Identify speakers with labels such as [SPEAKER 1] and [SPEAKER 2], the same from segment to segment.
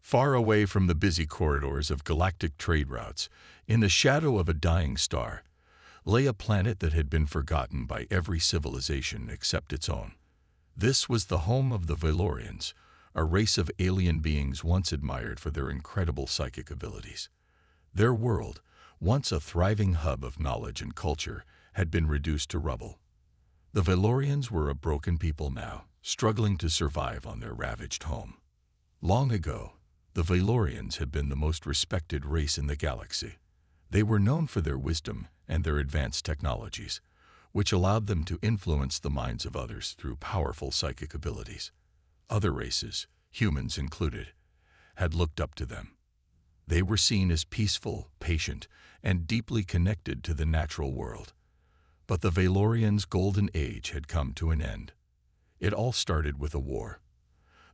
[SPEAKER 1] Far away from the busy corridors of galactic trade routes, in the shadow of a dying star, lay a planet that had been forgotten by every civilization except its own. This was the home of the Valorians, a race of alien beings once admired for their incredible psychic abilities. Their world, once a thriving hub of knowledge and culture, had been reduced to rubble. The Valorians were a broken people now, struggling to survive on their ravaged home. Long ago, the Valorians had been the most respected race in the galaxy. They were known for their wisdom and their advanced technologies, which allowed them to influence the minds of others through powerful psychic abilities. Other races, humans included, had looked up to them. They were seen as peaceful, patient, and deeply connected to the natural world. But the Valorians' golden age had come to an end. It all started with a war.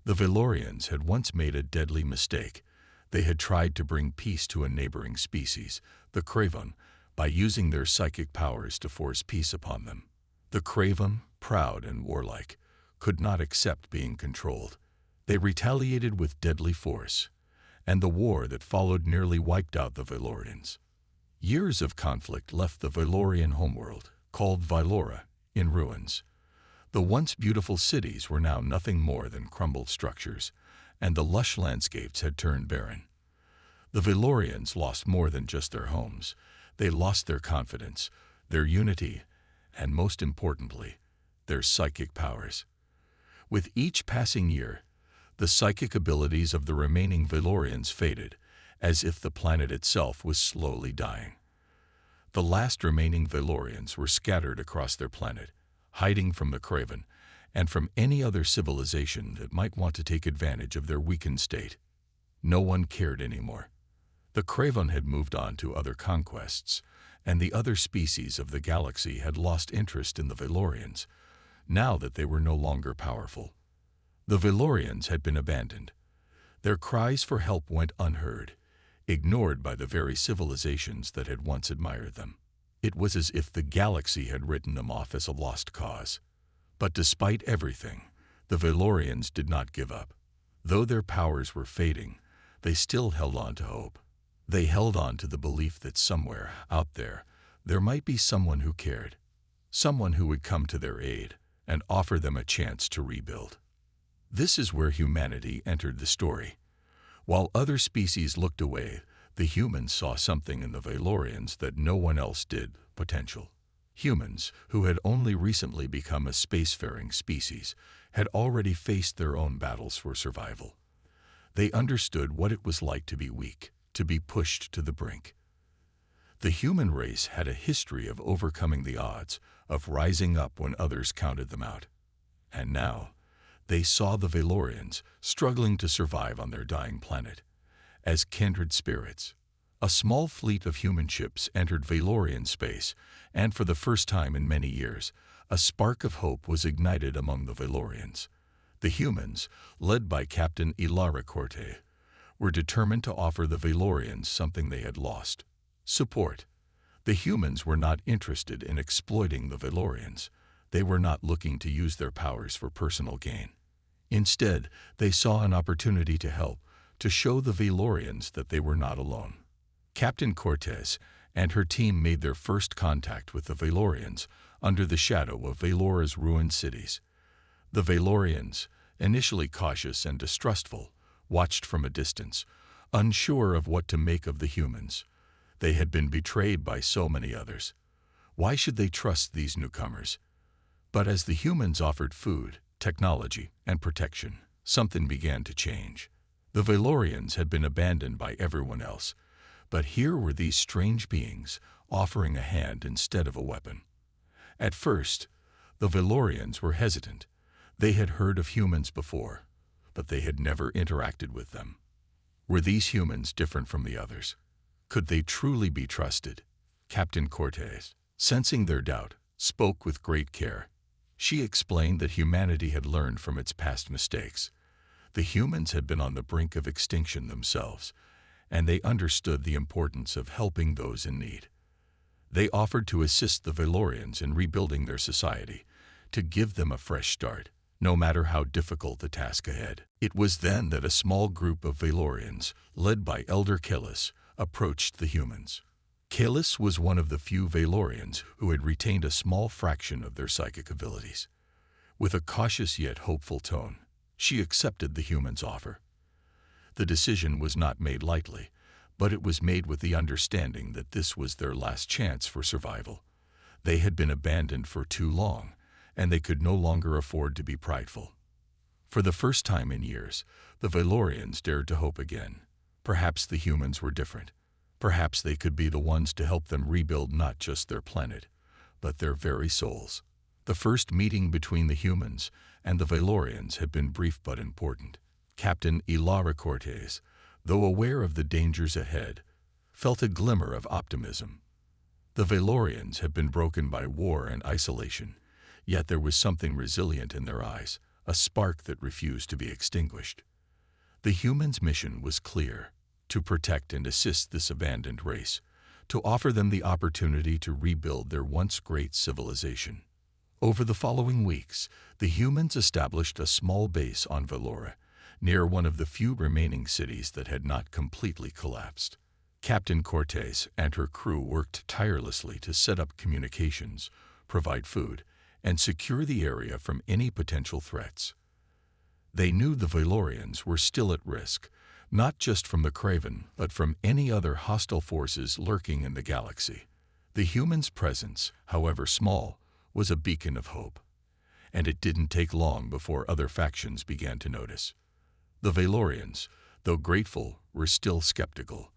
[SPEAKER 1] The Valorians had once made a deadly mistake. They had tried to bring peace to a neighboring species, the Craven, by using their psychic powers to force peace upon them. The Craven, proud and warlike, could not accept being controlled. They retaliated with deadly force, and the war that followed nearly wiped out the Valorians. Years of conflict left the Valorian homeworld, called Vylora, in ruins. The once beautiful cities were now nothing more than crumbled structures, and the lush landscapes had turned barren. The Valorians lost more than just their homes. They lost their confidence, their unity, and most importantly, their psychic powers. With each passing year, the psychic abilities of the remaining Valorians faded, as if the planet itself was slowly dying. The last remaining Valorians were scattered across their planet, hiding from the Craven and from any other civilization that might want to take advantage of their weakened state. No one cared anymore. The Craven had moved on to other conquests, and the other species of the galaxy had lost interest in the Valorians, now that they were no longer powerful. The Valorians had been abandoned. Their cries for help went unheard, ignored by the very civilizations that had once admired them. It was as if the galaxy had written them off as a lost cause. But despite everything, the Valorians did not give up. Though their powers were fading, they still held on to hope. They held on to the belief that somewhere, out there might be someone who cared, someone who would come to their aid and offer them a chance to rebuild. This is where humanity entered the story. While other species looked away, the humans saw something in the Valorians that no one else did: potential. Humans, who had only recently become a spacefaring species, had already faced their own battles for survival. They understood what it was like to be weak, to be pushed to the brink. The human race had a history of overcoming the odds, of rising up when others counted them out. And now, they saw the Valorians struggling to survive on their dying planet. As kindred spirits, a small fleet of human ships entered Valorian space, and for the first time in many years, a spark of hope was ignited among the Valorians. The humans, led by Captain Ilara Corte, were determined to offer the Valorians something they had lost: support. The humans were not interested in exploiting the Valorians. They were not looking to use their powers for personal gain. Instead, they saw an opportunity to help, to show the Valorians that they were not alone. Captain Cortez and her team made their first contact with the Valorians under the shadow of Valora's ruined cities. The Valorians, initially cautious and distrustful, watched from a distance, unsure of what to make of the humans. They had been betrayed by so many others. Why should they trust these newcomers? But as the humans offered food, technology, and protection, something began to change. The Valorians had been abandoned by everyone else, but here were these strange beings offering a hand instead of a weapon. At first, the Valorians were hesitant. They had heard of humans before, but they had never interacted with them. Were these humans different from the others? Could they truly be trusted? Captain Cortez, sensing their doubt, spoke with great care. She explained that humanity had learned from its past mistakes. The humans had been on the brink of extinction themselves, and they understood the importance of helping those in need. They offered to assist the Valorians in rebuilding their society, to give them a fresh start, no matter how difficult the task ahead. It was then that a small group of Valorians, led by Elder Kalis, approached the humans. Kalis was one of the few Valorians who had retained a small fraction of their psychic abilities. With a cautious yet hopeful tone, she accepted the humans' offer. The decision was not made lightly, but it was made with the understanding that this was their last chance for survival. They had been abandoned for too long, and they could no longer afford to be prideful. For the first time in years, the Valorians dared to hope again. Perhaps the humans were different. Perhaps they could be the ones to help them rebuild not just their planet, but their very souls. The first meeting between the humans and the Valorians had been brief but important. Captain Ilara Cortez, though aware of the dangers ahead, felt a glimmer of optimism. The Valorians had been broken by war and isolation, yet there was something resilient in their eyes, a spark that refused to be extinguished. The humans' mission was clear: to protect and assist this abandoned race, to offer them the opportunity to rebuild their once great civilization. Over the following weeks, the humans established a small base on Valora, near one of the few remaining cities that had not completely collapsed. Captain Cortez and her crew worked tirelessly to set up communications, provide food, and secure the area from any potential threats. They knew the Valorians were still at risk, not just from the Craven, but from any other hostile forces lurking in the galaxy. The humans' presence, however small, was a beacon of hope, and it didn't take long before other factions began to notice. The Valorians, though grateful, were still skeptical.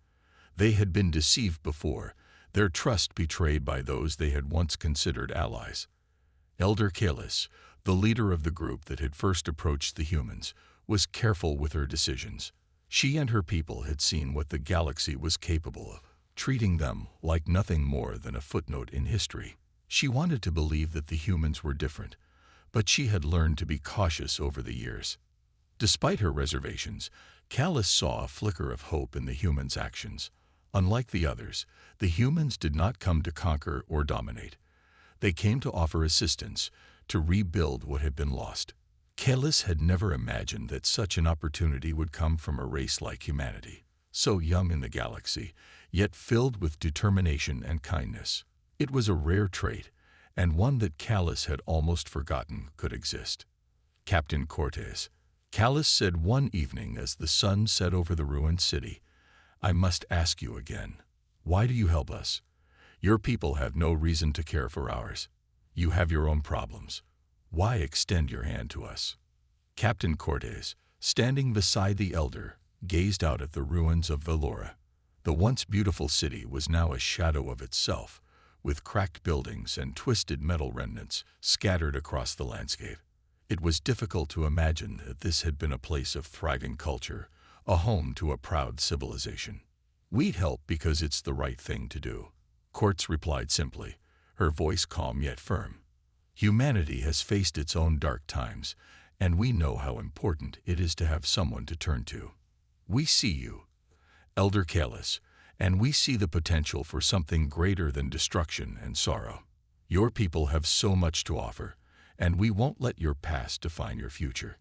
[SPEAKER 1] They had been deceived before, their trust betrayed by those they had once considered allies. Elder Kalis, the leader of the group that had first approached the humans, was careful with her decisions. She and her people had seen what the galaxy was capable of, treating them like nothing more than a footnote in history. She wanted to believe that the humans were different, but she had learned to be cautious over the years. Despite her reservations, Kalis saw a flicker of hope in the humans' actions. Unlike the others, the humans did not come to conquer or dominate. They came to offer assistance, to rebuild what had been lost. Kalis had never imagined that such an opportunity would come from a race like humanity, so young in the galaxy, yet filled with determination and kindness. It was a rare trait, and one that Kalis had almost forgotten could exist. Captain Cortez, Kalis said one evening as the sun set over the ruined city, "I must ask you again. Why do you help us? Your people have no reason to care for ours. You have your own problems. Why extend your hand to us?" Captain Cortez, standing beside the elder, gazed out at the ruins of Valora. The once beautiful city was now a shadow of itself, with cracked buildings and twisted metal remnants scattered across the landscape. It was difficult to imagine that this had been a place of thriving culture, a home to a proud civilization. "We'd help because it's the right thing to do," Quartz replied simply, her voice calm yet firm. "Humanity has faced its own dark times, and we know how important it is to have someone to turn to. We see you, Elder Kalis, and we see the potential for something greater than destruction and sorrow. Your people have so much to offer, and we won't let your past define your future."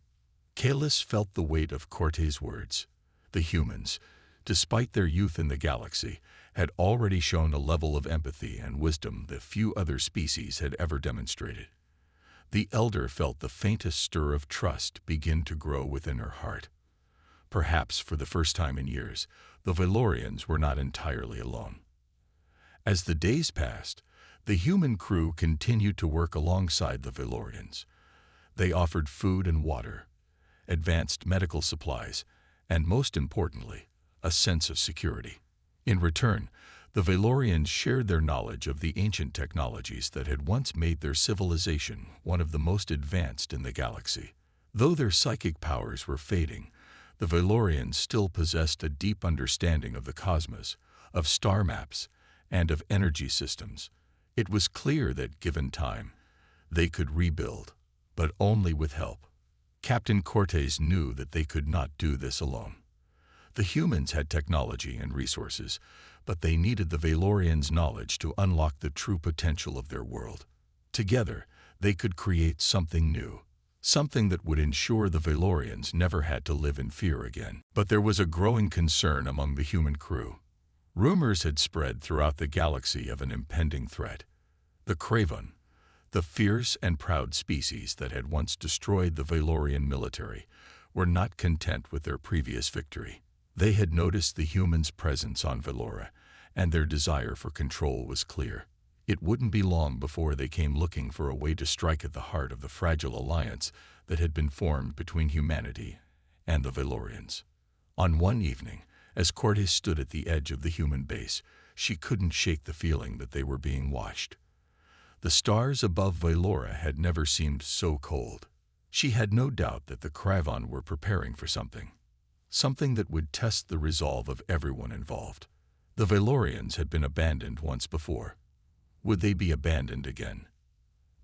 [SPEAKER 1] Kalis felt the weight of Cortez' words. The humans, despite their youth in the galaxy, had already shown a level of empathy and wisdom that few other species had ever demonstrated. The elder felt the faintest stir of trust begin to grow within her heart. Perhaps for the first time in years, the Valorians were not entirely alone. As the days passed, the human crew continued to work alongside the Valorians. They offered food and water, advanced medical supplies, and most importantly, a sense of security. In return, the Valorians shared their knowledge of the ancient technologies that had once made their civilization one of the most advanced in the galaxy. Though their psychic powers were fading, the Valorians still possessed a deep understanding of the cosmos, of star maps, and of energy systems. It was clear that, given time, they could rebuild, but only with help. Captain Cortez knew that they could not do this alone. The humans had technology and resources, but they needed the Valorians' knowledge to unlock the true potential of their world. Together, they could create something new, something that would ensure the Valorians never had to live in fear again. But there was a growing concern among the human crew. Rumors had spread throughout the galaxy of an impending threat. The Craven, the fierce and proud species that had once destroyed the Valorian military, were not content with their previous victory. They had noticed the humans' presence on Valora, and their desire for control was clear. It wouldn't be long before they came looking for a way to strike at the heart of the fragile alliance that had been formed between humanity and the Valorians. On one evening, as Cortez stood at the edge of the human base, she couldn't shake the feeling that they were being watched. The stars above Valora had never seemed so cold. She had no doubt that the Craven were preparing for something that would test the resolve of everyone involved. The Valorians had been abandoned once before. Would they be abandoned again?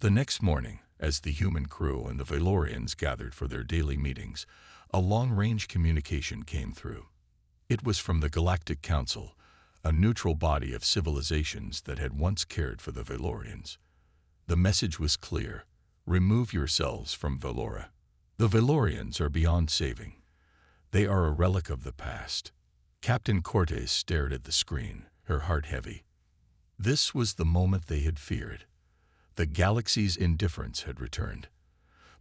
[SPEAKER 1] The next morning, as the human crew and the Valorians gathered for their daily meetings, a long-range communication came through. It was from the Galactic Council, a neutral body of civilizations that had once cared for the Valorians. The message was clear: remove yourselves from Valora. The Valorians are beyond saving. They are a relic of the past. Captain Cortez stared at the screen, her heart heavy. This was the moment they had feared. The galaxy's indifference had returned.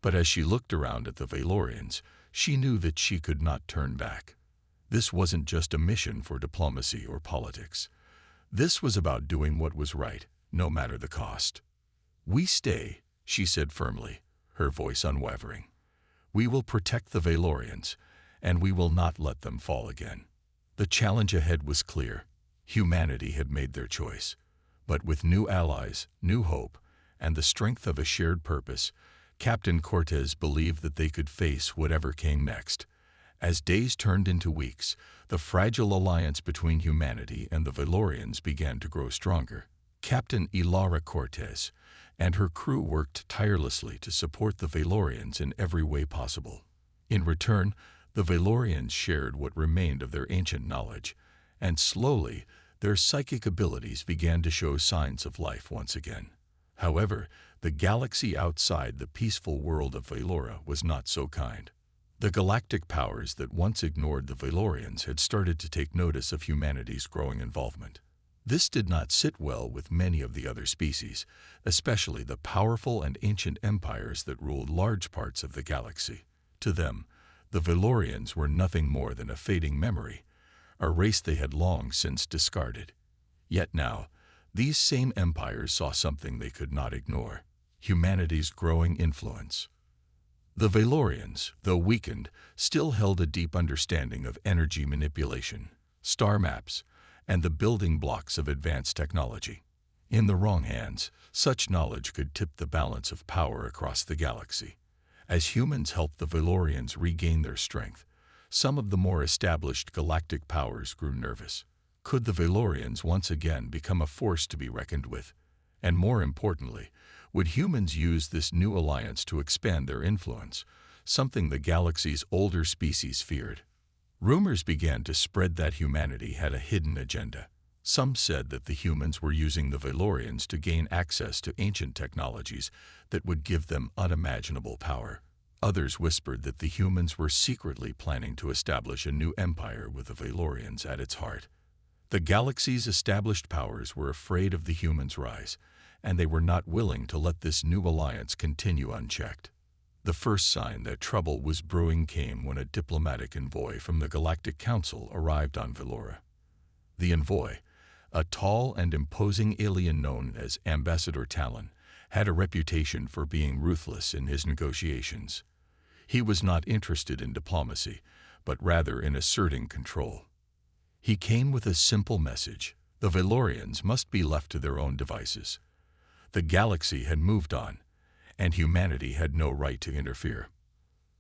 [SPEAKER 1] But as she looked around at the Valorians, she knew that she could not turn back. This wasn't just a mission for diplomacy or politics. This was about doing what was right, no matter the cost. "We stay," she said firmly, her voice unwavering. "We will protect the Valorians, and we will not let them fall again." The challenge ahead was clear. Humanity had made their choice. But with new allies, new hope, and the strength of a shared purpose, Captain Cortez believed that they could face whatever came next. As days turned into weeks, the fragile alliance between humanity and the Valorians began to grow stronger. Captain Ilara Cortez and her crew worked tirelessly to support the Valorians in every way possible. In return, the Valorians shared what remained of their ancient knowledge, and slowly, their psychic abilities began to show signs of life once again. However, the galaxy outside the peaceful world of Valora was not so kind. The galactic powers that once ignored the Valorians had started to take notice of humanity's growing involvement. This did not sit well with many of the other species, especially the powerful and ancient empires that ruled large parts of the galaxy. To them, the Valorians were nothing more than a fading memory, a race they had long since discarded. Yet now, these same empires saw something they could not ignore: humanity's growing influence. The Valorians, though weakened, still held a deep understanding of energy manipulation, star maps, and the building blocks of advanced technology. In the wrong hands, such knowledge could tip the balance of power across the galaxy. As humans helped the Valorians regain their strength, some of the more established galactic powers grew nervous. Could the Valorians once again become a force to be reckoned with? And more importantly, would humans use this new alliance to expand their influence, something the galaxy's older species feared? Rumors began to spread that humanity had a hidden agenda. Some said that the humans were using the Valorians to gain access to ancient technologies that would give them unimaginable power. Others whispered that the humans were secretly planning to establish a new empire with the Valorians at its heart. The galaxy's established powers were afraid of the humans' rise, and they were not willing to let this new alliance continue unchecked. The first sign that trouble was brewing came when a diplomatic envoy from the Galactic Council arrived on Valora. The envoy, a tall and imposing alien known as Ambassador Talon, had a reputation for being ruthless in his negotiations. He was not interested in diplomacy, but rather in asserting control. He came with a simple message: the Valorians must be left to their own devices. The galaxy had moved on, and humanity had no right to interfere.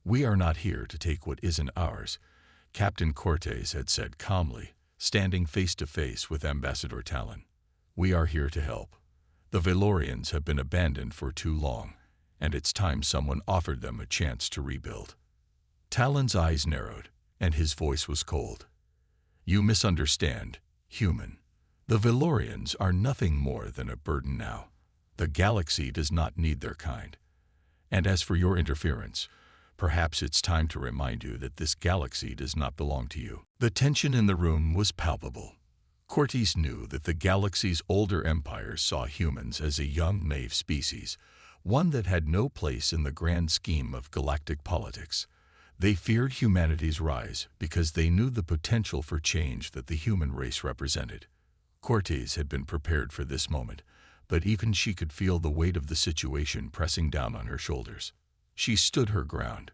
[SPEAKER 1] "We are not here to take what isn't ours," Captain Cortez had said calmly, standing face to face with Ambassador Talon. "We are here to help. The Valorians have been abandoned for too long, and it's time someone offered them a chance to rebuild." Talon's eyes narrowed, and his voice was cold. "You misunderstand, human. The Valorians are nothing more than a burden now. The galaxy does not need their kind. And as for your interference, perhaps it's time to remind you that this galaxy does not belong to you. The tension in the room was palpable. Cortez knew that the galaxy's older empires saw humans as a young, naive species, one that had no place in the grand scheme of galactic politics. They feared humanity's rise because they knew the potential for change that the human race represented. Cortez had been prepared for this moment, but even she could feel the weight of the situation pressing down on her shoulders. She stood her ground.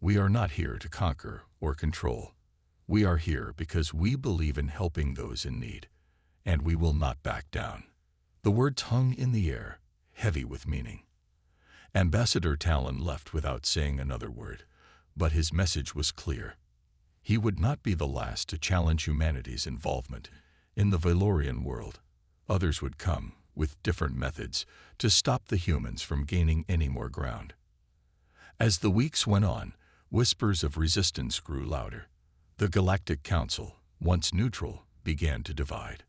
[SPEAKER 1] We are not here to conquer or control. We are here because we believe in helping those in need, and we will not back down. The words hung in the air, heavy with meaning. Ambassador Talon left without saying another word, but his message was clear. He would not be the last to challenge humanity's involvement in the Valorian world. Others would come, with different methods, to stop the humans from gaining any more ground. As the weeks went on, whispers of resistance grew louder. The Galactic Council, once neutral, began to divide.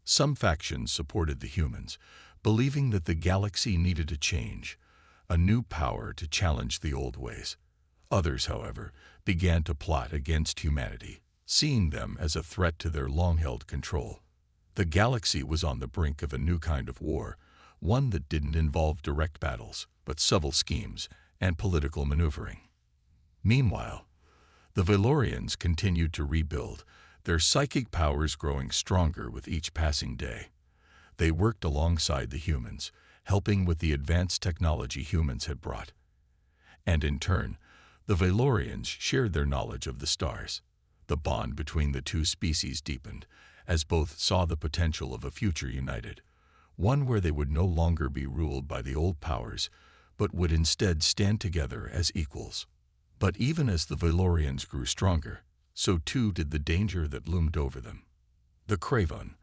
[SPEAKER 1] Some factions supported the humans, believing that the galaxy needed a change, a new power to challenge the old ways. Others, however, began to plot against humanity, seeing them as a threat to their long-held control. The galaxy was on the brink of a new kind of war, one that didn't involve direct battles, but subtle schemes and political maneuvering. Meanwhile, the Valorians continued to rebuild, their psychic powers growing stronger with each passing day. They worked alongside the humans, helping with the advanced technology humans had brought. And in turn, the Valorians shared their knowledge of the stars. The bond between the two species deepened, as both saw the potential of a future united, one where they would no longer be ruled by the old powers, but would instead stand together as equals. But even as the Valorians grew stronger, so too did the danger that loomed over them. The Craven,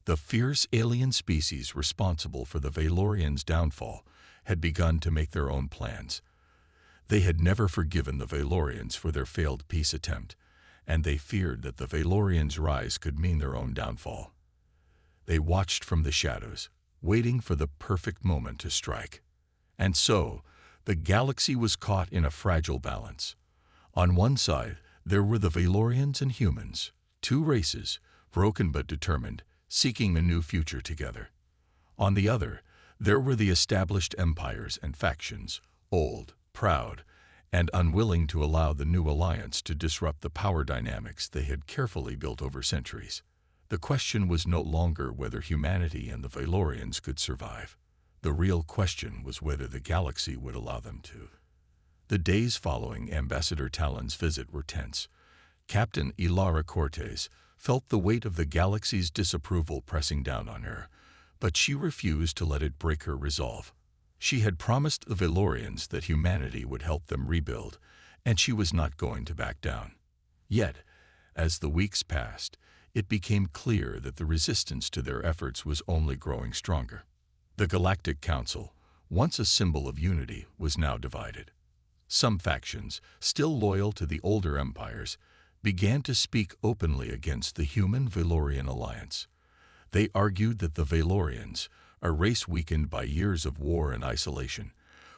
[SPEAKER 1] the fierce alien species responsible for the Valorians' downfall, had begun to make their own plans. They had never forgiven the Valorians for their failed peace attempt, and they feared that the Valorians' rise could mean their own downfall. They watched from the shadows, waiting for the perfect moment to strike. And so, the galaxy was caught in a fragile balance. On one side, there were the Valorians and humans, two races, broken but determined, seeking a new future together. On the other, there were the established empires and factions, old, proud, and unwilling to allow the new alliance to disrupt the power dynamics they had carefully built over centuries. The question was no longer whether humanity and the Valorians could survive. The real question was whether the galaxy would allow them to. The days following Ambassador Talon's visit were tense. Captain Ilara Cortez felt the weight of the galaxy's disapproval pressing down on her, but she refused to let it break her resolve. She had promised the Valorians that humanity would help them rebuild, and she was not going to back down. Yet, as the weeks passed, it became clear that the resistance to their efforts was only growing stronger. The Galactic Council, once a symbol of unity, was now divided. Some factions, still loyal to the older empires, began to speak openly against the human-Valorian alliance. They argued that the Valorians, a race weakened by years of war and isolation,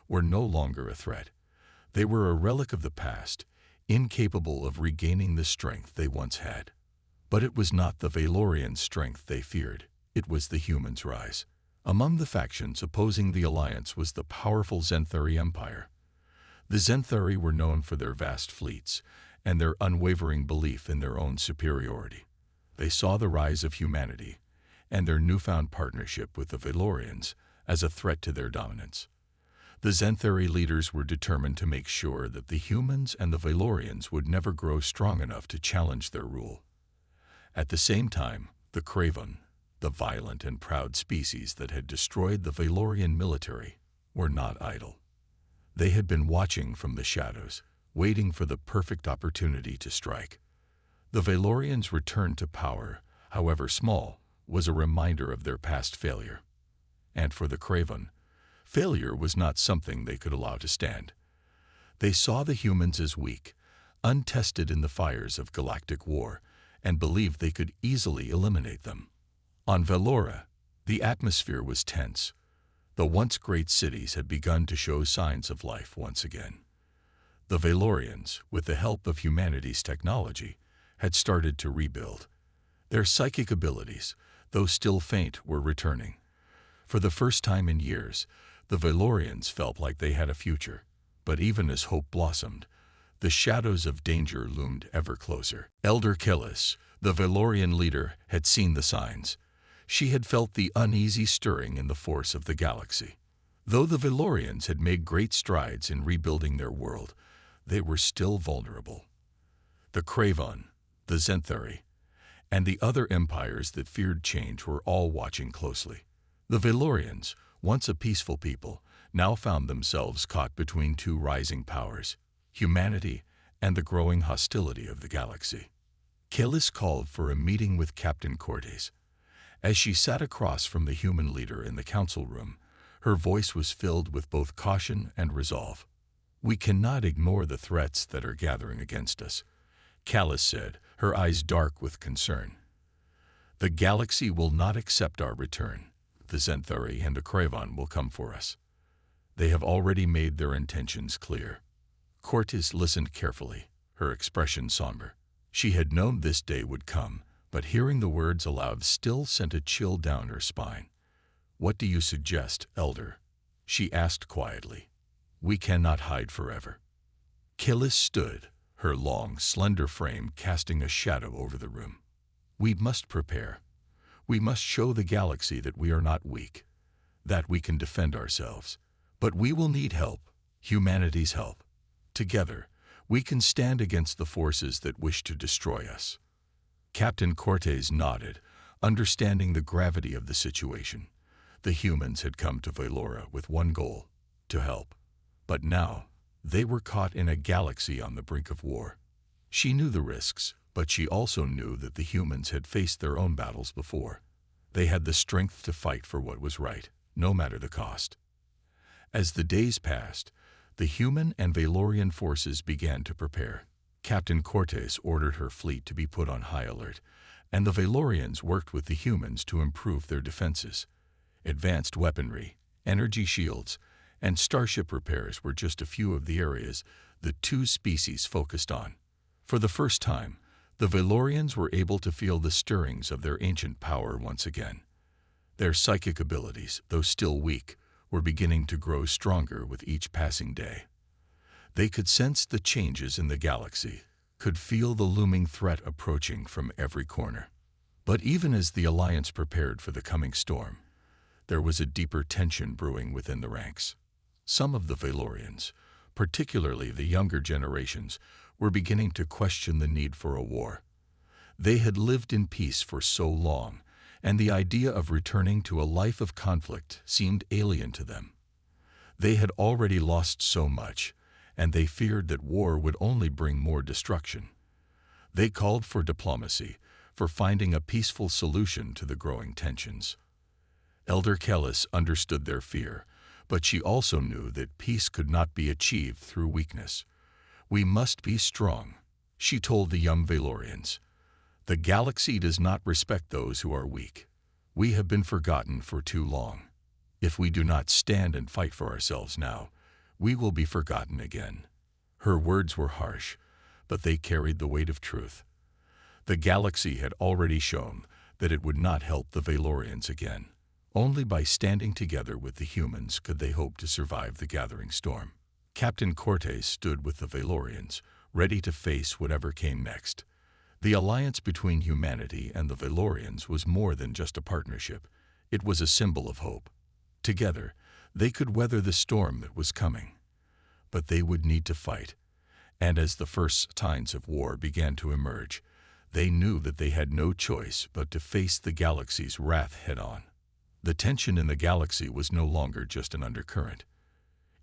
[SPEAKER 1] were no longer a threat. They were a relic of the past, incapable of regaining the strength they once had. But it was not the Valorian strength they feared, it was the humans' rise. Among the factions opposing the alliance was the powerful Zenthari Empire. The Zenthari were known for their vast fleets and their unwavering belief in their own superiority. They saw the rise of humanity and their newfound partnership with the Valorians as a threat to their dominance. The Zenthari leaders were determined to make sure that the humans and the Valorians would never grow strong enough to challenge their rule. At the same time, the Craven, the violent and proud species that had destroyed the Valorian military, were not idle. They had been watching from the shadows, waiting for the perfect opportunity to strike. The Valorians' return to power, however small, was a reminder of their past failure. And for the Craven, failure was not something they could allow to stand. They saw the humans as weak, untested in the fires of galactic war, and believed they could easily eliminate them. On Valora, the atmosphere was tense. The once great cities had begun to show signs of life once again. The Valorians, with the help of humanity's technology, had started to rebuild. Their psychic abilities, though still faint, were returning. For the first time in years, the Valorians felt like they had a future. But even as hope blossomed, the shadows of danger loomed ever closer. Elder Killis, the Valorian leader, had seen the signs. She had felt the uneasy stirring in the force of the galaxy. Though the Valorians had made great strides in rebuilding their world, they were still vulnerable. The Cravon, the Zenthari, and the other empires that feared change were all watching closely. The Valorians, once a peaceful people, now found themselves caught between two rising powers, humanity and the growing hostility of the galaxy. Killis called for a meeting with Captain Cortes. As she sat across from the human leader in the council room, her voice was filled with both caution and resolve. "We cannot ignore the threats that are gathering against us," Callis said, her eyes dark with concern. "The galaxy will not accept our return. The Zenthari and the Cravon will come for us. They have already made their intentions clear." Cortes listened carefully, her expression somber. She had known this day would come, but hearing the words aloud still sent a chill down her spine. "What do you suggest, Elder?" she asked quietly. "We cannot hide forever." Killis stood, her long, slender frame casting a shadow over the room. "We must prepare. We must show the galaxy that we are not weak, that we can defend ourselves. But we will need help, humanity's help. Together, we can stand against the forces that wish to destroy us." Captain Cortes nodded, understanding the gravity of the situation. The humans had come to Valora with one goal, to help. But now, they were caught in a galaxy on the brink of war. She knew the risks, but she also knew that the humans had faced their own battles before. They had the strength to fight for what was right, no matter the cost. As the days passed, the human and Valorian forces began to prepare. Captain Cortes ordered her fleet to be put on high alert, and the Valorians worked with the humans to improve their defenses. Advanced weaponry, energy shields, and starship repairs were just a few of the areas the two species focused on. For the first time, the Valorians were able to feel the stirrings of their ancient power once again. Their psychic abilities, though still weak, were beginning to grow stronger with each passing day. They could sense the changes in the galaxy, could feel the looming threat approaching from every corner. But even as the Alliance prepared for the coming storm, there was a deeper tension brewing within the ranks. Some of the Valorians, particularly the younger generations, were beginning to question the need for a war. They had lived in peace for so long, and the idea of returning to a life of conflict seemed alien to them. They had already lost so much, and they feared that war would only bring more destruction. They called for diplomacy, for finding a peaceful solution to the growing tensions. Elder Kellis understood their fear, but she also knew that peace could not be achieved through weakness. "We must be strong," she told the young Valorians. "The galaxy does not respect those who are weak. We have been forgotten for too long. If we do not stand and fight for ourselves now, we will be forgotten again." Her words were harsh, but they carried the weight of truth. The galaxy had already shown that it would not help the Valorians again. Only by standing together with the humans could they hope to survive the gathering storm. Captain Cortes stood with the Valorians, ready to face whatever came next. The alliance between humanity and the Valorians was more than just a partnership. It was a symbol of hope. Together, they could weather the storm that was coming. But they would need to fight, and as the first signs of war began to emerge, they knew that they had no choice but to face the galaxy's wrath head-on. The tension in the galaxy was no longer just an undercurrent.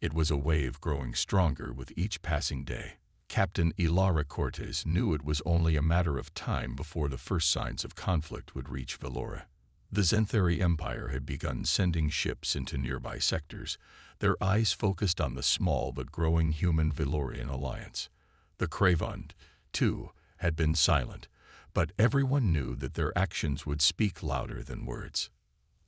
[SPEAKER 1] It was a wave growing stronger with each passing day. Captain Ilara Cortes knew it was only a matter of time before the first signs of conflict would reach Valora. The Zenthari Empire had begun sending ships into nearby sectors, their eyes focused on the small but growing human Valorian alliance. The Cravon, too, had been silent, but everyone knew that their actions would speak louder than words.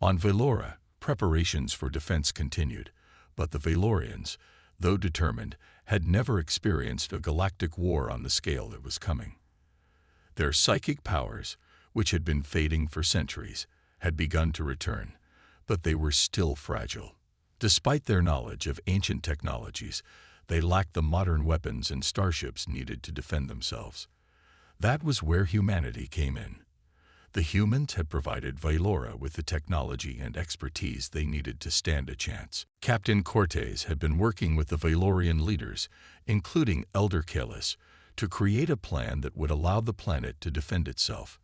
[SPEAKER 1] On Valora, Preparations for defense continued, but the Valorians, though determined, had never experienced a galactic war on the scale that was coming. Their psychic powers, which had been fading for centuries, had begun to return, but they were still fragile. Despite their knowledge of ancient technologies, they lacked the modern weapons and starships needed to defend themselves. That was where humanity came in. The humans had provided Valora with the technology and expertise they needed to stand a chance. Captain Cortez had been working with the Valorian leaders, including Elder Kalis, to create a plan that would allow the planet to defend itself.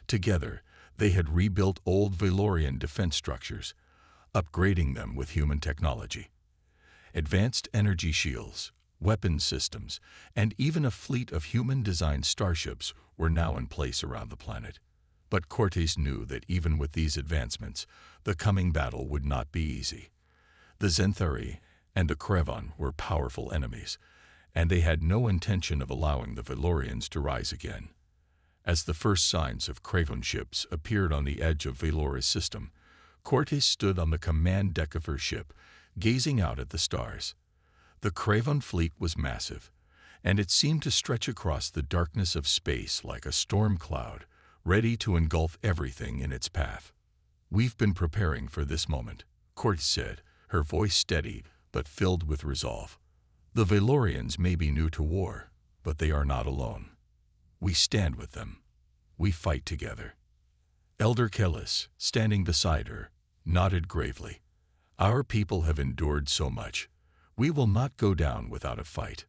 [SPEAKER 1] Together, they had rebuilt old Valorian defense structures, upgrading them with human technology. Advanced energy shields, weapons systems, and even a fleet of human-designed starships were now in place around the planet. But Cortez knew that even with these advancements, the coming battle would not be easy. The Zenthari and the Krevon were powerful enemies, and they had no intention of allowing the Valorians to rise again. As the first signs of Krevon ships appeared on the edge of Valora's system, Cortez stood on the command deck of her ship, gazing out at the stars. The Krevon fleet was massive, and it seemed to stretch across the darkness of space like a storm cloud, ready to engulf everything in its path. "We've been preparing for this moment," Cortez said, her voice steady but filled with resolve. "The Valorians may be new to war, but they are not alone. We stand with them. We fight together." Elder Kalis, standing beside her, nodded gravely. "Our people have endured so much. We will not go down without a fight."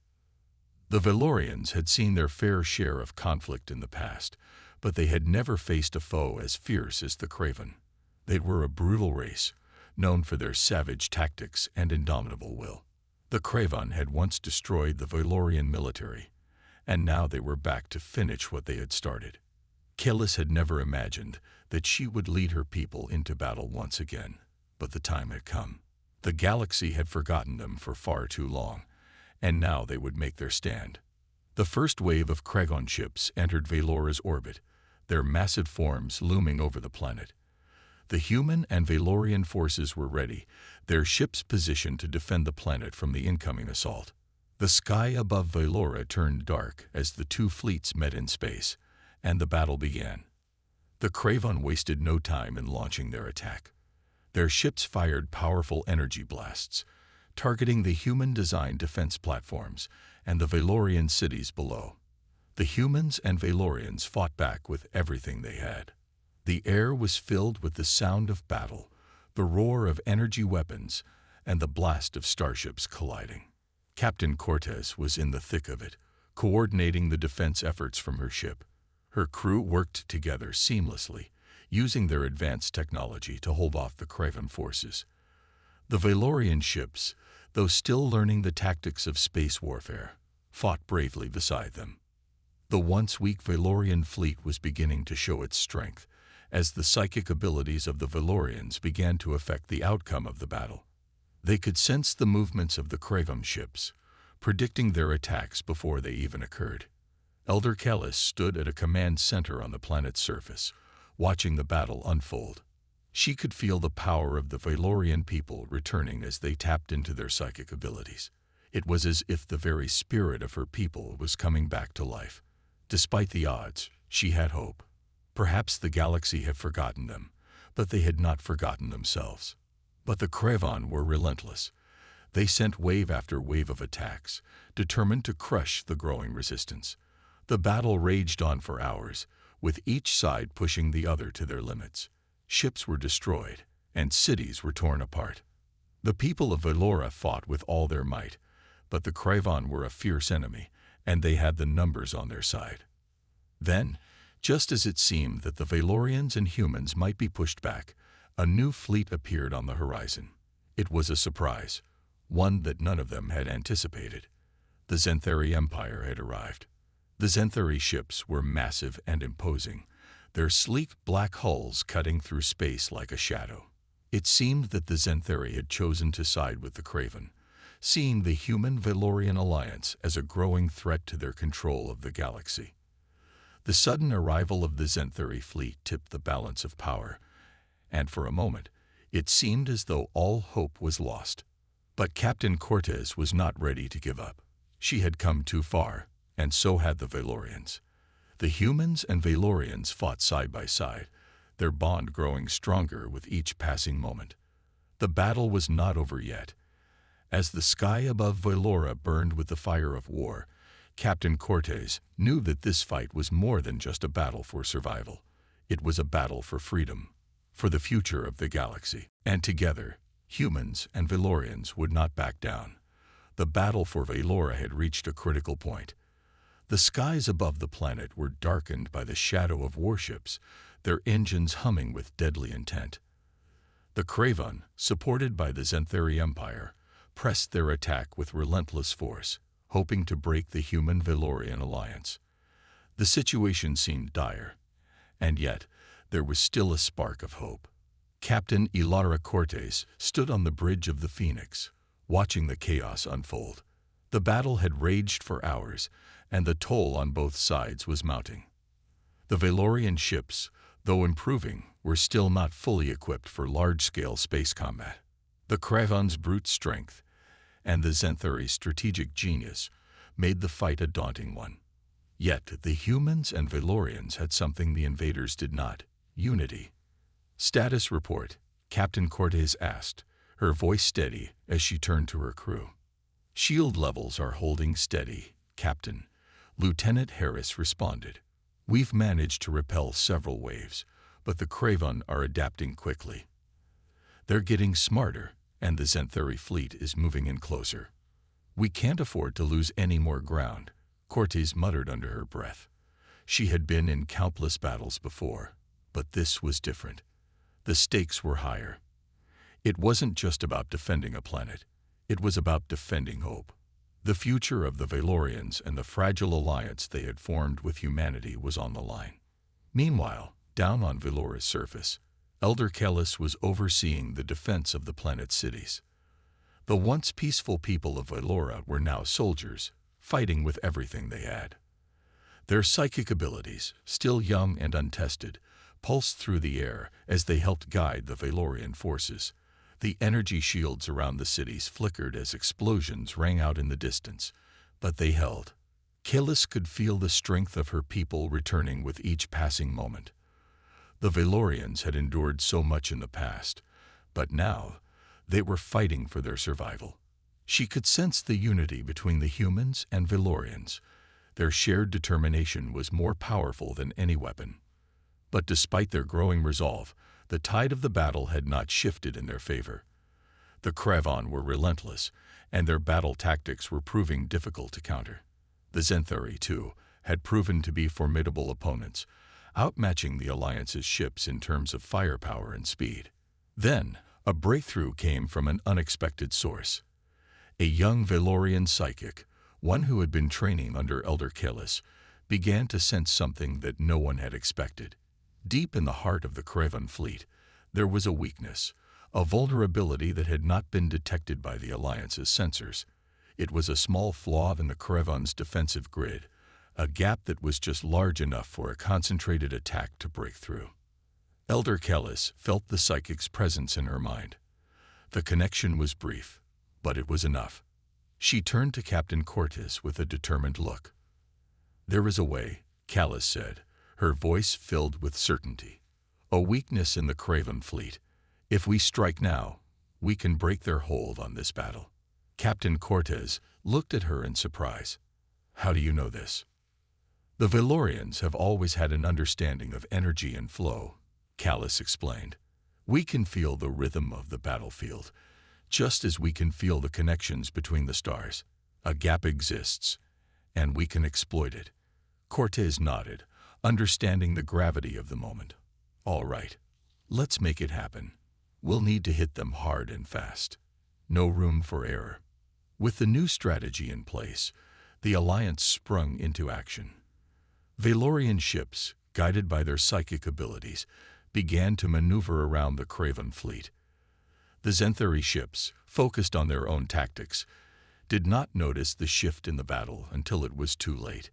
[SPEAKER 1] The Valorians had seen their fair share of conflict in the past, but they had never faced a foe as fierce as the Krevon. They were a brutal race, known for their savage tactics and indomitable will. The Krevon had once destroyed the Valorian military, and now they were back to finish what they had started. Kalis had never imagined that she would lead her people into battle once again, but the time had come. The galaxy had forgotten them for far too long, and now they would make their stand. The first wave of Krevon ships entered Valora's orbit, their massive forms looming over the planet. The human and Valorian forces were ready, their ships positioned to defend the planet from the incoming assault. The sky above Valora turned dark as the two fleets met in space, and the battle began. The Krevon wasted no time in launching their attack. Their ships fired powerful energy blasts, targeting the human-designed defense platforms and the Valorian cities below. The humans and Valorians fought back with everything they had. The air was filled with the sound of battle, the roar of energy weapons, and the blast of starships colliding. Captain Cortez was in the thick of it, coordinating the defense efforts from her ship. Her crew worked together seamlessly, using their advanced technology to hold off the Krevon forces. The Valorian ships, though still learning the tactics of space warfare, fought bravely beside them. The once weak Valorian fleet was beginning to show its strength, as the psychic abilities of the Valorians began to affect the outcome of the battle. They could sense the movements of the Krevon ships, predicting their attacks before they even occurred. Elder Kalis stood at a command center on the planet's surface, watching the battle unfold. She could feel the power of the Valorian people returning as they tapped into their psychic abilities. It was as if the very spirit of her people was coming back to life. Despite the odds, she had hope. Perhaps the galaxy had forgotten them, but they had not forgotten themselves. But the Krevon were relentless. They sent wave after wave of attacks, determined to crush the growing resistance. The battle raged on for hours, with each side pushing the other to their limits. Ships were destroyed, and cities were torn apart. The people of Valora fought with all their might, but the Krevon were a fierce enemy, and they had the numbers on their side. Then, just as it seemed that the Valorians and humans might be pushed back, a new fleet appeared on the horizon. It was a surprise, one that none of them had anticipated. The Zenthari Empire had arrived. The Zenthari ships were massive and imposing, their sleek black hulls cutting through space like a shadow. It seemed that the Zenthari had chosen to side with the Krevon, seeing the human-Valorian alliance as a growing threat to their control of the galaxy. The sudden arrival of the Zenthari fleet tipped the balance of power, and for a moment, It seemed as though all hope was lost. But Captain Cortez was not ready to give up. She had come too far, and so had the Valorians. The humans and Valorians fought side by side, their bond growing stronger with each passing moment. The battle was not over yet. As the sky above Valora burned with the fire of war, Captain Cortez knew that this fight was more than just a battle for survival. It was a battle for freedom, for the future of the galaxy. And together, humans and Valorians would not back down. The battle for Valora had reached a critical point. The skies above the planet were darkened by the shadow of warships, their engines humming with deadly intent. The Craven, supported by the Xanthari Empire, pressed their attack with relentless force, hoping to break the human-Valorian alliance. The situation seemed dire, and yet there was still a spark of hope. Captain Ilara Cortez stood on the bridge of the Phoenix, watching the chaos unfold. The battle had raged for hours, and the toll on both sides was mounting. The Valorian ships, though improving, were still not fully equipped for large-scale space combat. The Craven's brute strength and the Xanthari's strategic genius made the fight a daunting one. Yet the humans and Valorians had something the invaders did not: unity. "Status report," Captain Cortez asked, her voice steady as she turned to her crew. "Shield levels are holding steady, Captain," Lieutenant Harris responded. "We've managed to repel several waves, but the Craven are adapting quickly. They're getting smarter, and the Xanthari fleet is moving in closer. We can't afford to lose any more ground," Cortez muttered under her breath. She had been in countless battles before, but this was different. The stakes were higher. It wasn't just about defending a planet. It was about defending hope. The future of the Valorians and the fragile alliance they had formed with humanity was on the line. Meanwhile, down on Valora's surface, Elder Kellis was overseeing the defense of the planet's cities. The once peaceful people of Valora were now soldiers, fighting with everything they had. Their psychic abilities, still young and untested, pulsed through the air as they helped guide the Valorian forces. The energy shields around the cities flickered as explosions rang out in the distance, but they held. Kellis could feel the strength of her people returning with each passing moment. The Valorians had endured so much in the past, but now they were fighting for their survival. She could sense the unity between the humans and Valorians. Their shared determination was more powerful than any weapon. But despite their growing resolve, the tide of the battle had not shifted in their favor. The Craven were relentless, and their battle tactics were proving difficult to counter. The Xanthari, too, had proven to be formidable opponents, outmatching the Alliance's ships in terms of firepower and speed. Then, a breakthrough came from an unexpected source. A young Valorian psychic, one who had been training under Elder Kellis, began to sense something that no one had expected. Deep in the heart of the Craven fleet, there was a weakness, a vulnerability that had not been detected by the Alliance's sensors. It was a small flaw in the Craven's defensive grid, a gap that was just large enough for a concentrated attack to break through. Elder Kellis felt the psychic's presence in her mind. The connection was brief, but it was enough. She turned to Captain Cortez with a determined look. "There is a way," Kellis said, her voice filled with certainty. "A weakness in the Craven fleet. If we strike now, we can break their hold on this battle." Captain Cortez looked at her in surprise. "How do you know this?" "The Valorians have always had an understanding of energy and flow," Kellis explained. "We can feel the rhythm of the battlefield, just as we can feel the connections between the stars. A gap exists, and we can exploit it." Cortez nodded, understanding the gravity of the moment. "All right, let's make it happen. We'll need to hit them hard and fast. No room for error." With the new strategy in place, the Alliance sprung into action. Valorian ships, guided by their psychic abilities, began to maneuver around the Craven fleet. The Xanthari ships, focused on their own tactics, did not notice the shift in the battle until it was too late.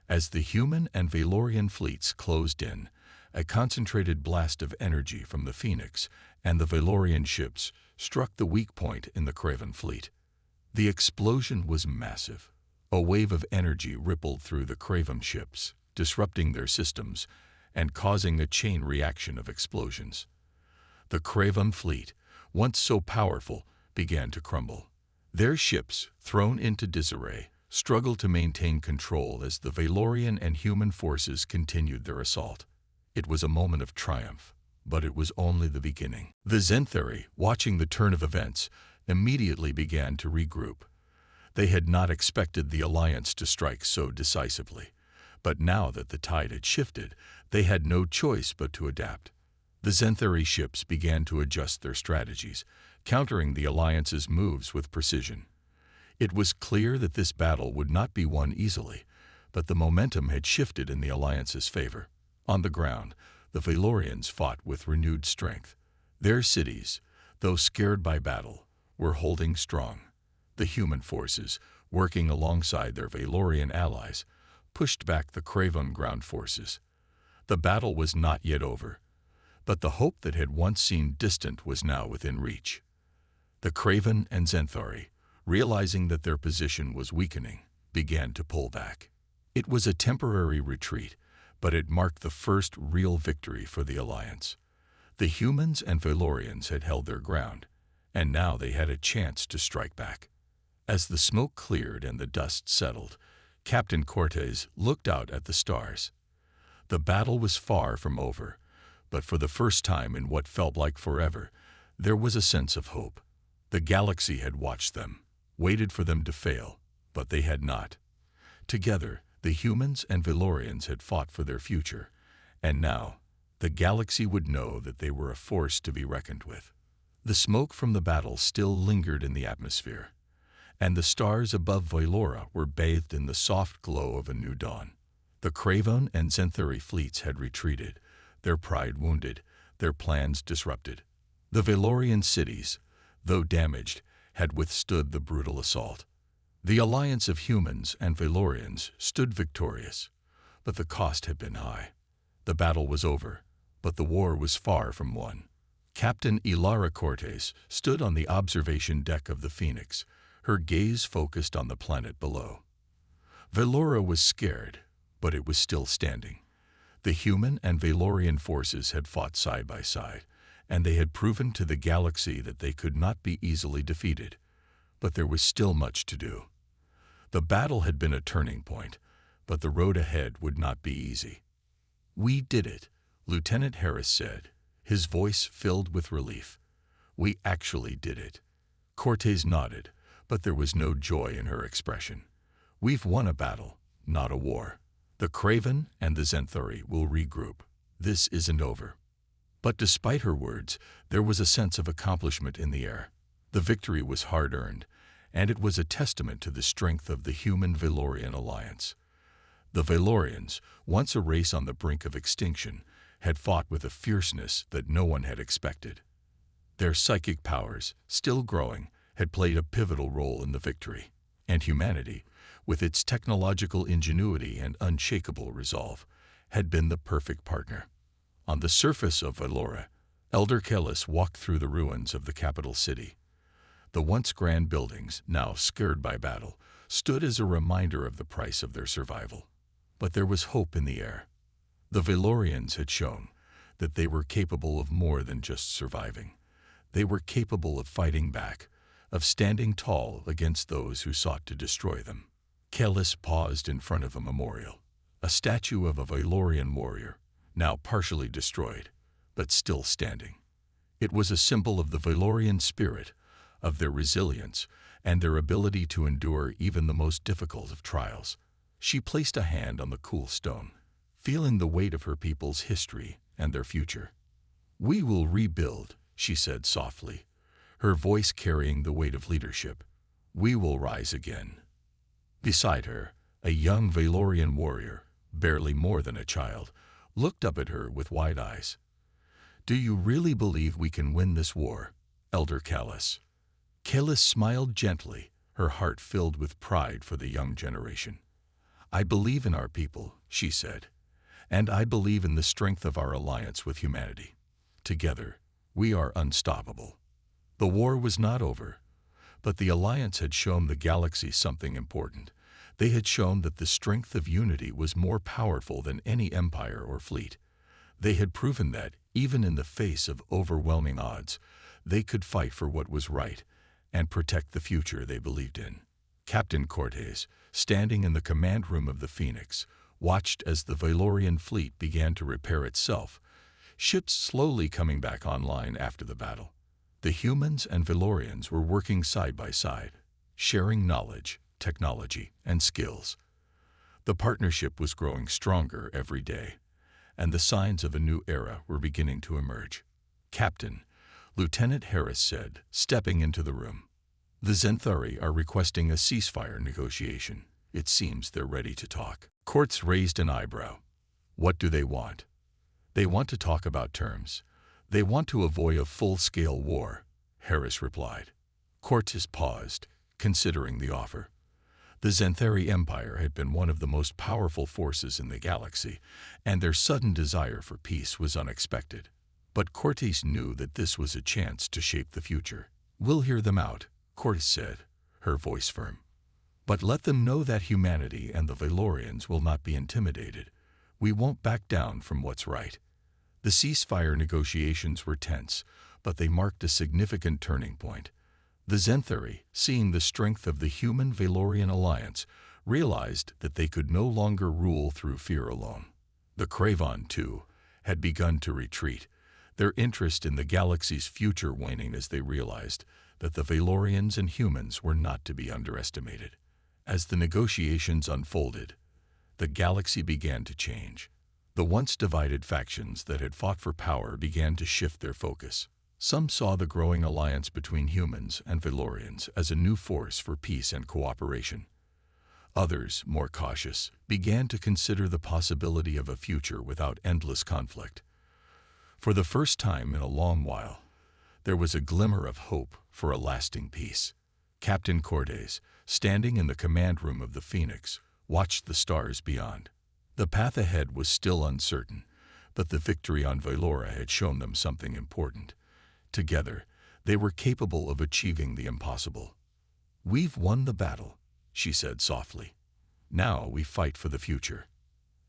[SPEAKER 1] As the human and Valorian fleets closed in, A concentrated blast of energy from the Phoenix and the Valorian ships struck the weak point in the Craven fleet. The explosion was massive. A wave of energy rippled through the Craven ships, disrupting their systems and causing a chain reaction of explosions. The Craven fleet, once so powerful, began to crumble. Their ships, thrown into disarray, struggled to maintain control as the Valorian and human forces continued their assault. It was a moment of triumph, but it was only the beginning. The Zenthari, watching the turn of events, immediately began to regroup. They had not expected the alliance to strike so decisively, but now that the tide had shifted, they had no choice but to adapt. The Zenthari ships began to adjust their strategies, countering the alliance's moves with precision. It was clear that this battle would not be won easily, but the momentum had shifted in the alliance's favor. On the ground, the Valorians fought with renewed strength. Their cities, though scared by battle, were holding strong. The human forces, working alongside their Valorian allies, pushed back the Craven ground forces. The battle was not yet over, but the hope that had once seemed distant was now within reach. The Craven and Zenthari, realizing that their position was weakening, began to pull back. It was a temporary retreat, but it marked the first real victory for the alliance. The humans and Valorians had held their ground, and now they had a chance to strike back. As the smoke cleared and the dust settled, Captain Cortez looked out at the stars. The battle was far from over, but for the first time in what felt like forever, there was a sense of hope. The galaxy had watched them, waited for them to fail, but they had not. Together, the humans and Valorians had fought for their future, and now, the galaxy would know that they were a force to be reckoned with. The smoke from the battle still lingered in the atmosphere, and the stars above Valora were bathed in the soft glow of a new dawn. The Craven and Zenthari fleets had retreated, their pride wounded, their plans disrupted. The Valorian cities, though damaged, had withstood the brutal assault. The alliance of humans and Valorians stood victorious, but the cost had been high. The battle was over, but the war was far from won. Captain Ilara Cortez stood on the observation deck of the Phoenix, her gaze focused on the planet below. Valora was scared, but it was still standing. The human and Valorian forces had fought side by side, and they had proven to the galaxy that they could not be easily defeated. But there was still much to do. The battle had been a turning point, but the road ahead would not be easy. "We did it," Lieutenant Harris said, his voice filled with relief. "We actually did it." Cortez nodded, but there was no joy in her expression. "We've won a battle, not a war. The Craven and the Zenthari will regroup. This isn't over." But despite her words, there was a sense of accomplishment in the air. The victory was hard-earned, and it was a testament to the strength of the human-Valorian alliance. The Valorians, once a race on the brink of extinction, had fought with a fierceness that no one had expected. Their psychic powers, still growing, had played a pivotal role in the victory, and humanity, with its technological ingenuity and unshakable resolve, had been the perfect partner. On the surface of Valora, Elder Kellis walked through the ruins of the capital city. The once grand buildings, now scarred by battle, stood as a reminder of the price of their survival. But there was hope in the air. The Valorians had shown that they were capable of more than just surviving. They were capable of fighting back, of standing tall against those who sought to destroy them. Kellis paused in front of a memorial, a statue of a Valorian warrior, now partially destroyed, but still standing. It was a symbol of the Valorian spirit, of their resilience, and their ability to endure even the most difficult of trials. She placed a hand on the cool stone, feeling the weight of her people's history and their future. "We will rebuild," she said softly, her voice carrying the weight of leadership. "We will rise again." Beside her, a young Valorian warrior, barely more than a child, looked up at her with wide eyes. "Do you really believe we can win this war, Elder Kellis?" Kellis smiled gently, her heart filled with pride for the young generation. "I believe in our people," she said, and I believe in the strength of our alliance with humanity. Together, we are unstoppable. The war was not over, but the alliance had shown the galaxy something important. They had shown that the strength of unity was more powerful than any empire or fleet. They had proven that, even in the face of overwhelming odds, they could fight for what was right and protect the future they believed in. Captain Cortez, standing in the command room of the Phoenix, watched as the Valorian fleet began to repair itself, ships slowly coming back online after the battle. The humans and Valorians were working side by side, sharing knowledge, technology, and skills. The partnership was growing stronger every day, and the signs of a new era were beginning to emerge. "Captain," Lieutenant Harris said, stepping into the room, "the Zenthari are requesting a ceasefire negotiation. It seems they're ready to talk." Quartz raised an eyebrow. "What do they want?" "They want to talk about terms. They want to avoid a full-scale war," Harris replied. Quartz paused, considering the offer. The Zenthari Empire had been one of the most powerful forces in the galaxy, and their sudden desire for peace was unexpected. But Cortez knew that this was a chance to shape the future. "We'll hear them out," Cortez said, her voice firm. "But let them know that humanity and the Valorians will not be intimidated. We won't back down from what's right." The ceasefire negotiations were tense, but they marked a significant turning point. The Zenthari, seeing the strength of the human-Valorian alliance, realized that they could no longer rule through fear alone. The Craven, too, had begun to retreat, their interest in the galaxy's future waning as they realized that the Valorians and humans were not to be underestimated. As the negotiations unfolded, the galaxy began to change. The once divided factions that had fought for power began to shift their focus. Some saw the growing alliance between humans and Valorians as a new force for peace and cooperation. Others, more cautious, began to consider the possibility of a future without endless conflict. For the first time in a long while, there was a glimmer of hope for a lasting peace. Captain Cortez, standing in the command room of the Phoenix, watched the stars beyond. The path ahead was still uncertain, but the victory on Valora had shown them something important. Together, they were capable of achieving the impossible. "We've won the battle," she said softly. "Now we fight for the future."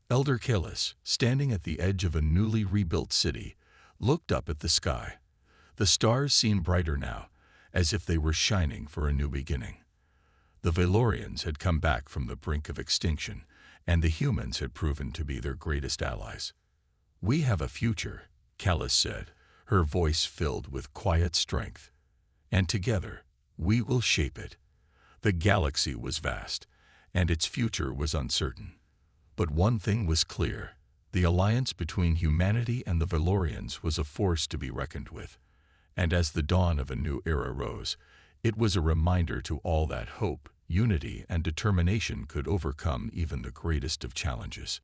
[SPEAKER 1] Elder Kalis, standing at the edge of a newly rebuilt city, looked up at the sky. The stars seemed brighter now, as if they were shining for a new beginning. The Valorians had come back from the brink of extinction, and the humans had proven to be their greatest allies. "We have a future," Kalis said, her voice filled with quiet strength. "And together, we will shape it." The galaxy was vast, and its future was uncertain. But one thing was clear: the alliance between humanity and the Valorians was a force to be reckoned with. And as the dawn of a new era rose, it was a reminder to all that hope, unity, and determination could overcome even the greatest of challenges.